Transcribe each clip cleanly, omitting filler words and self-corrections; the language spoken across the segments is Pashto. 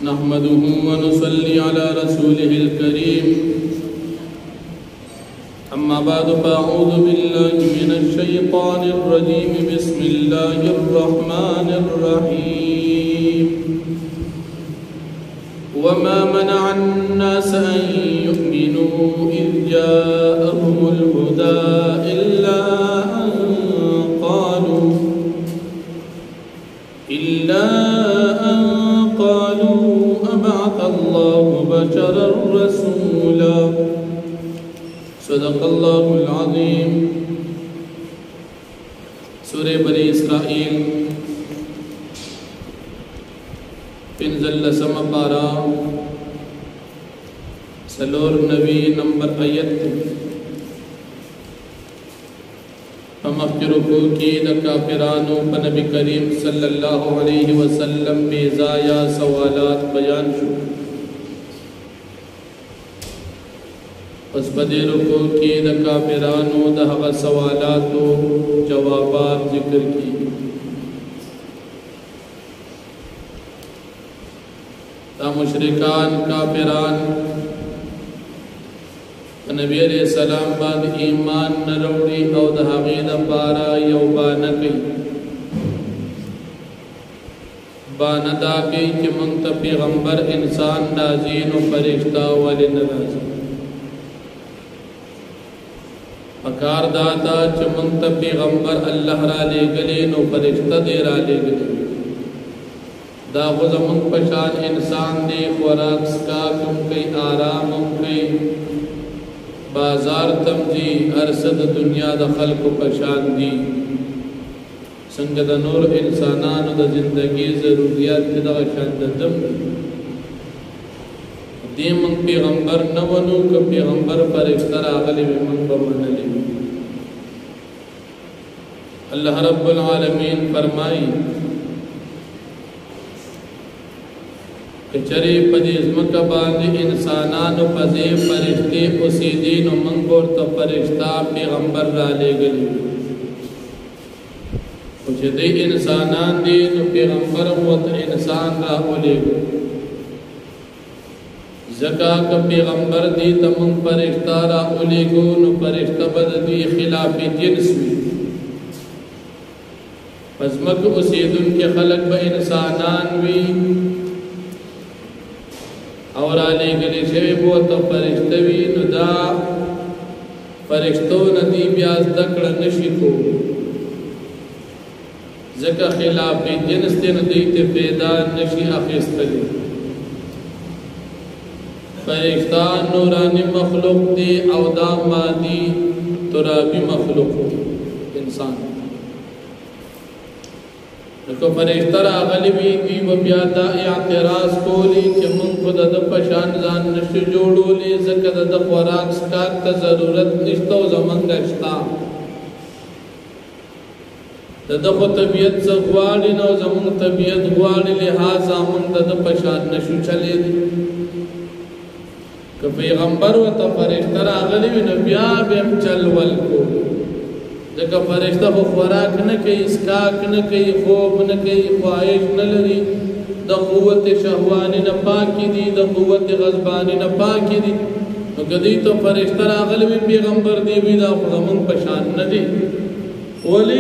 نحمده ونصلي على رسوله الكريم أما بعد فأعوذ بالله من الشيطان الرجيم بسم الله الرحمن الرحيم وما منع الناس أن يؤمنوا إذ جاءهم الهدى إلا أن قالوا أبعث الله بشرا رسولا صدق الله العظيم سورة بني إسرائيل پنزل سمپارا سلور نبی نمبر آیت فمخجرکو کی دا کافرانو پا نبی کریم صلی اللہ علیہ وسلم بیزایا سوالات بیان شو پس بدی رکو کی دا کافرانو دا حق سوالاتو جوابات ذکر کی دا مشرکان کافران نبی علیہ السلام بعد ایمان نروڑی او دا حقین پارا یو بانکی باندا کی چی منت پیغمبر انسان نازین و فرشتہ والی نرازی پکار دادا چی منت پیغمبر اللہ را لے گلین و فرشتہ دے را لے گلین دا غزمون پشان انسان دے خوراک سکاکم کئی آرامم کئی بازار تم جی ارسد دنیا دا خلق پشان دی سنگ دا نور انسانان دا زندگی ضروریات دا شاند دم دی من پیغمبر نونو که پیغمبر پر اکتر آغلی من بمنلی اللہ رب العالمین فرمائی چری پدی ازمکا باندی انسانانو پدی فرشتی اسی دین و منگور تو فرشتہ پیغمبر را لے گلی کچھ دی انسانان دین و پیغمبر و تو انسان را لے گلی زکا کا پیغمبر دی تمن فرشتہ را لے گو نو فرشتہ بد دی خلاف جنس وی ازمک اسی دن کے خلق با انسانان وی اور آلے گلی شوی بوتا فرشتوی نو دا فرشتو ندی بیاز دکڑ نشکو زکا خلافی جنس دین دیتے پیدا نشی اخیستلی فرشتان نورانی مخلوق دی او دا مادی ترابی مخلوق دی انسان نکو فرشتر آغلی بھی دی و بیادا اعتراض کولی کہ من خود دا پشان زان نشو جوڑو لی زکر دا خوراک سکاک تا ضرورت نشتا و زمانگا اشتا دا خود طبیعت زغوالی نو زمان طبیعت غوالی لحاظا من دا پشان نشو چلے دی کہ پیغمبر و تا فرشتر آغلی بھی نبیا بیم چلول کو جگہ فرشتہ کو خوراک نہ کئی اسکاک نہ کئی خوب نہ کئی خواہش نہ لری دا قوت شہوانی نہ پاکی دی دا قوت غضبانی نہ پاکی دی تو کدی تو فرشتہ راغل بھی پیغمبر دی بھی دا خودمون پشان نہ دی ولی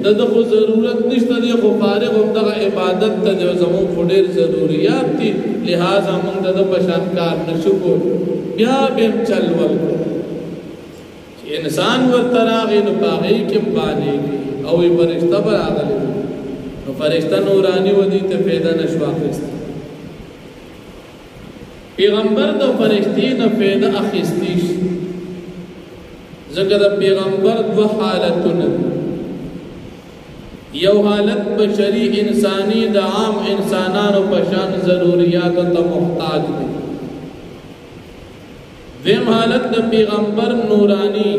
دا خو ضرورت نشتا دی خو فارغ ہم دا عبادت تا جو زمون خودیر ضروریات تی لہذا من دا پشان کار نشکو بیا بیم چلول انسان ورطراغی نو پاغی کم بانے گی اوی فرشتہ بر آگلی نو فرشتہ نورانی ودی تا پیدا نشواخستا پیغمبر دا فرشتی نا پیدا اخستیش ذکر پیغمبر دو حالتو ندی یو حالت بشری انسانی دا عام انسانانو پشان ضروریات تا محتاج دی دیم حالت دا پیغمبر نورانی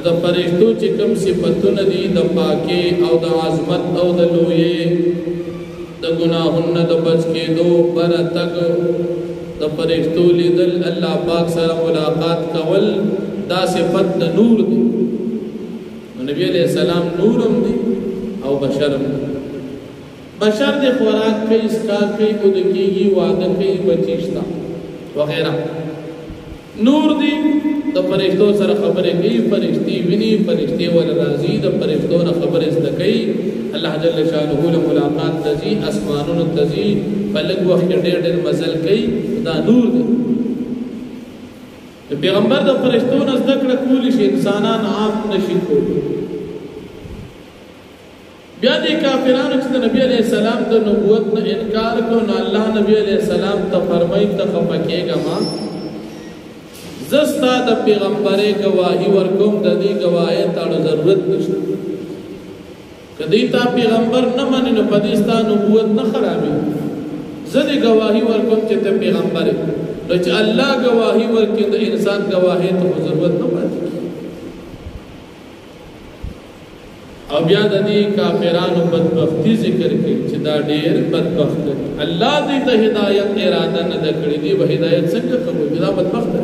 دا فرشتو چکم صفتو ندی دا پاکی او دا عظمت او دا لوئے دا گناہن دا بچ کے دو برتک دا فرشتو لیدل اللہ پاک سر ملاقات کول دا صفت دا نور دی نبی علیہ السلام نورم دی او بشرم دی بشر دے خوراک کئی اسکاک کئی ادکیگی وعدہ کئی بچیشتا وغیرہ نور دی دا فرشتوں سر خبریں گئی فرشتی ونی فرشتی والرازی دا فرشتوں نا خبر ازدکئی اللہ جل شانہو لملاقات تزی اسمانون تزی فلگ وقت دیر دیر مزل کئی دا نور دی پیغمبر دا فرشتوں نا ازدکر کولی شی انسانان عام نشی کولی بیا دی کافرانو چې د نبی علیہ السلام د نبوت نه انکار کو نو الله نبی علیہ السلام ته فرمایي ته خپکیږه ما زستا د پیغمبري گواہی ورکوم د دې گواهی ته ضرورت نشته کدی تا پیغمبر نه منې نو پدېستا نبوت نه خرابي زدي گواہی ورکوم چې ته پیغمبر نو چې الله گواہی ورکړي د انسان گواهی ته ضرورت نه پاتې او بیا د دې کافرانو بدبختی ذکر کوي چې دا ډېر بدبخت دي الله دې ته هدایت اراده نه کړې دي به هدایت څنګه قبول دا بدبخت دي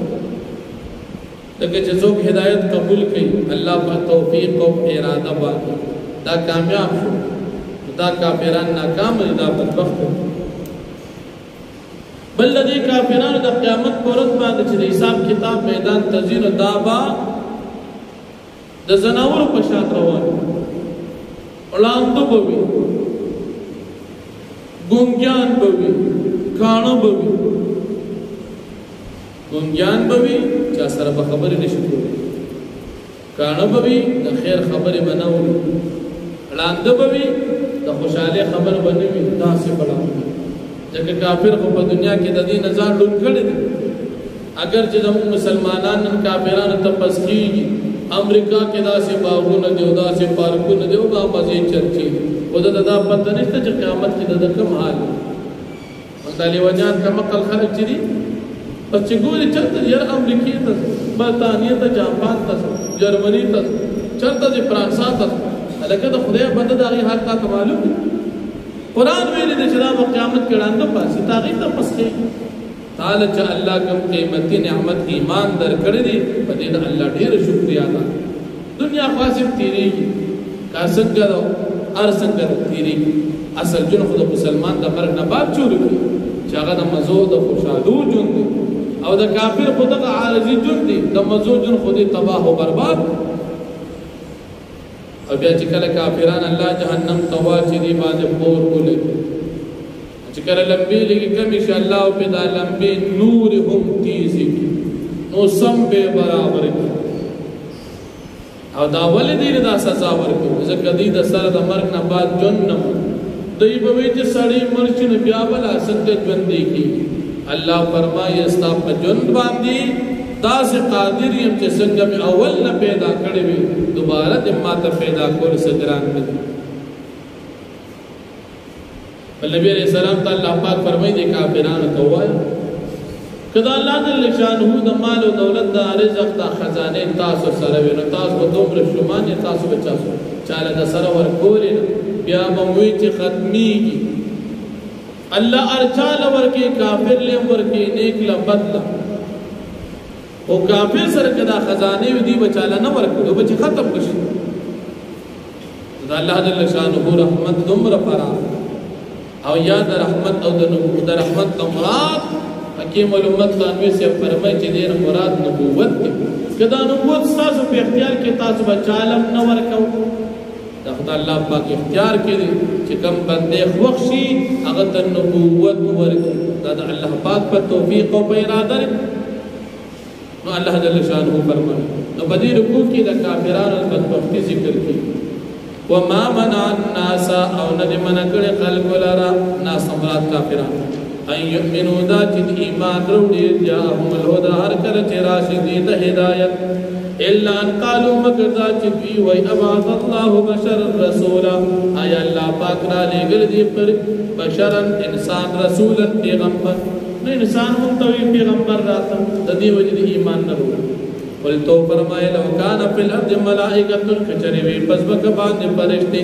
دغه چې څوک هدایت قبول کوي الله په توفیق او اراده باندې دا کامیاب شو دا کافران ناکام دي دا بدبخت دي بل دې کافرانو د قیامت پر ورځ باندې چې حساب کتاب میدان تزین دابا د زناورو په شان روان وړاندو بوي ګونګیان بوي کانو بوي ګونګیان بوي چا سره به خبرې نشي کولی کانو بوي د خیر خبرې بناوي وړاندو بوي د خوشاله خبر بنوي تاسو بڑا ځکه کافر خو په دنیا کې د دې نظر ډول کړی دي اگر چې زموږ مسلمانان کافرانو ته پسخيږي امریکا کې داسې باغونه دی او داسې پارکونه دی او دا مزه چرچی او دا پته نشته چې قیامت کې د کوم حال مختلف وجات کم عقل خلک چې دي پس چې ګوري چرته یې امریکای ته برتانیې ته جاپان ته جرمني ته چرته د فرانسا ته لکه د خدای بنده دغه حق تا معلوم قرآن ویلي دی چې دا قیامت کې وړاندې پاسې تاغي ته پسخي تعالی چې الله کوم قیمتي نعمت ایمان درکړي دي په دې الله ډېر شکریا ادا دنیا خاصه تیریږي کا څنګه هر څنګه تیریږي اصل جن خود مسلمان د مرګ نه بعد چور کی چې هغه د مزو د خوشالو جون دي او د کافر خود د عارضی جون دي د مزو جون خود تباہ او برباد او بیا چې کله کافران الله جهنم توا چې دی باندې پور کولې چې کله لمبي لګي کم ان شاء الله په دا لمبي نور هم تیزي نو سم به برابر او دا ولدي دا سزا ورکو ځکه دې د سره د مرګ نه بعد جنم دوی به وي چې سړی مرچن بیا بل څنګه ژوند دی الله فرمایي استا په جن باندې داس قادر يم چې څنګه مې اول نه پیدا کړې وي دوباره دې ماته پیدا کول سګران نه نبی علیہ السلام ته الله پاک فرمایي د کافرانو ته وایي کدا الله جل شانه د مال او دولت د رزق د خزانه تاسو سره وي تاسو دومره شومان تاسو بچاسو چاله د سره ورکول بیا موي چې ختميږي الله ارچال ورکی کافر له ورکی نیک له بدل او کافر سره کدا خزانه دی بچاله نه ورکول بچ ختم کشي د الله جل شانه رحمت دومره پرا او یاد رحمت او د رحمت مراد حکیم الامت خانوی سے فرمائے چې دیر مراد نبوت دی کدا نبوت تاسو په اختیار کې تاسو بچالم نه ورکو دا خدای الله پاک اختیار کړي چې کم بندې خوښي هغه ته نبوت ورکو دا د الله پاک په توفیق او په اراده نو الله جل شانه فرمایي نو بدی رکوع کې د کافرانو بدبختی ذکر کړي وما منع الناس او ندمن کړي خلق لرا ناس مراد کافران ان يؤمنوا ذات ایمان وروړي جاءهم الهدى هر کله چې راشدي د هدایت الا ان قالوا مگر ذات وی وای ابعث الله بشرا رسولا اي الله پاک را لګل دي پر بشرا انسان رسولا پیغمبر نو انسان هم ته پیغمبر راته د دې وجه ایمان نه وروړي قلتو فرمائے لو کان فی الارض ملائکۃ کچریوی پس بکبان پرشتے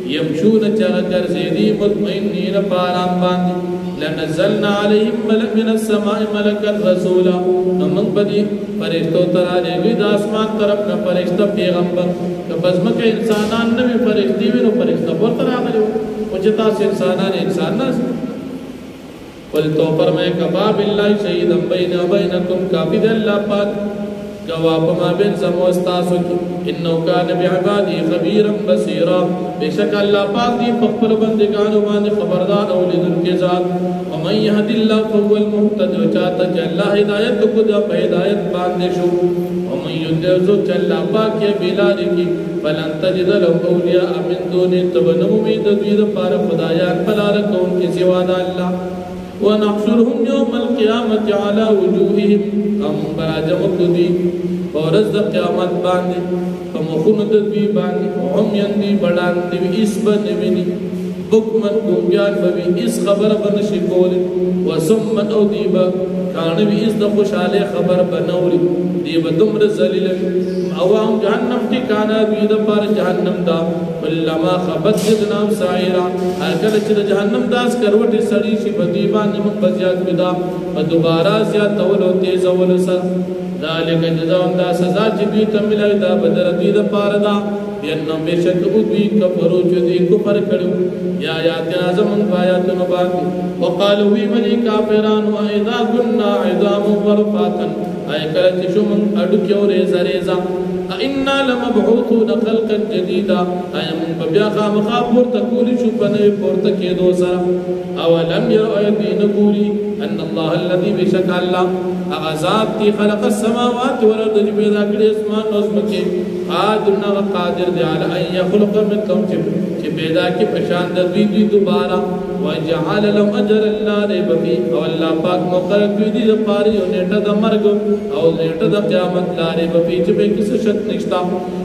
یمشون چاگر زیدی مطمئنین پارام باندی لنزلنا علیہم ملک من السماء ملکت رسولا نمک بدی فرشتو ترانے گئی دا آسمان طرف نا فرشتہ پیغمبر پس مکہ انسانان نوی فرشتی وی نو فرشتہ بور ترانے وچتا سے انسانان انسان ناس قلتو فرمائے کفا باللہ شہیدن بین بینکم کافی دے اللہ پاک گواہ پما بین سموستاسو کی انہو کان بعبادی خبیرا بصیرا بے شک اللہ پاک دی پخبر بندگانو باندے خبردار اولید ان کے ذات ومن یهد اللہ فهو المحتد وچاہتا کہ اللہ ہدایت کو دا ہدایت باندے شو ومن یدعزو چلا پاک یا بلاری کی فلن تجد لهم اولیاء من دون تبنو امید دوید پار خدایان پلارکون کے سوا دا اللہ ونحشرهم يوم القيامة على وجوههم ام براجمت دی ورز دا قیامت باندی فمخون دوی باندی وهم یندی بڑان دی اس بنوینی بکمن گونگیان بوی اس خبر بنشی کولی وسمن او دیبا کانوی اس دا خوشحال خبر بنوری دیبا دمر زلیل اوام جہنم ٹھکانا دوی دا پار جہنم دا بلما خبت جدنام سائرہ اکل چر جہنم داس کروٹی سڑی شی بدیبان نمک بزیاد بدا ودوبارہ زیاد تولو تیز اول سر ذالک جزاؤں دا سزا جبی تملائی دا بدر دوی دا پار دا بیانم بے شک ادوی کفرو جدی کفر کڑو یا آیاتنا زمن بایاتن باقی وقالوی منی کافران و اذا کننا عظام ورفاتا اے کلچ شمن اڈکیو ریزا ریزا اِنَّا لَمَبْعُوثُونَ خَلْقًا جَدِيدًا اَيَمُنْ بَبْيَا خَامَخَا پورتا کولی شُبَنَوِ پورتا کے دو سرا اَوَلَمْ يَرْعَيَدِينَ قُولِي اَنَّ اللَّهَ الَّذِي بِشَكَ اللَّهِ اغزاد تی خلق السماوات والارض جبیدہ کڑی اسمان نظم کے قادرنا وقادر دیالا ان یخلق مثلهم چی پیدا کی پشاند دوی دوبارہ وجعل لهم اجر اللہ ریب فی او اللہ پاک مقرر دوی پاری او نیٹا دا مرگ او نیٹا دا قیامت لا ریب فی چی بے کس شک نشتا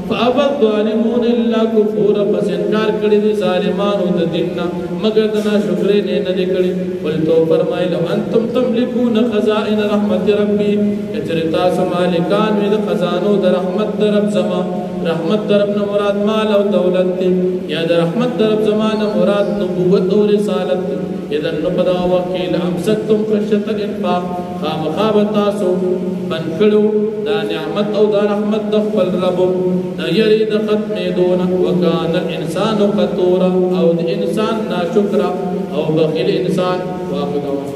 فابد ظالمون اللہ کفور پس انکار کڑی دی ظالمانو دا دننا مگر دنا شکرے نے ندی کڑی قلتو فرمائی لو انتم تملکون خزائن رحمت ربی اچرتا سمالکان وید خزانو دا رحمت دا رب زمان رحمت در ابن مراد مال و دولت تی یا در رحمت در اب زمان مراد نبوت و رسالت تی اذن نپدا وکیل امسکتم خشت الانفاق خام خوابتاسو بنکڑو دا نعمت او دا رحمت دخل ربو دا یری دا ختم دون وکان الانسان قطورا او دا انسان ناشکرا او بخیل انسان واقع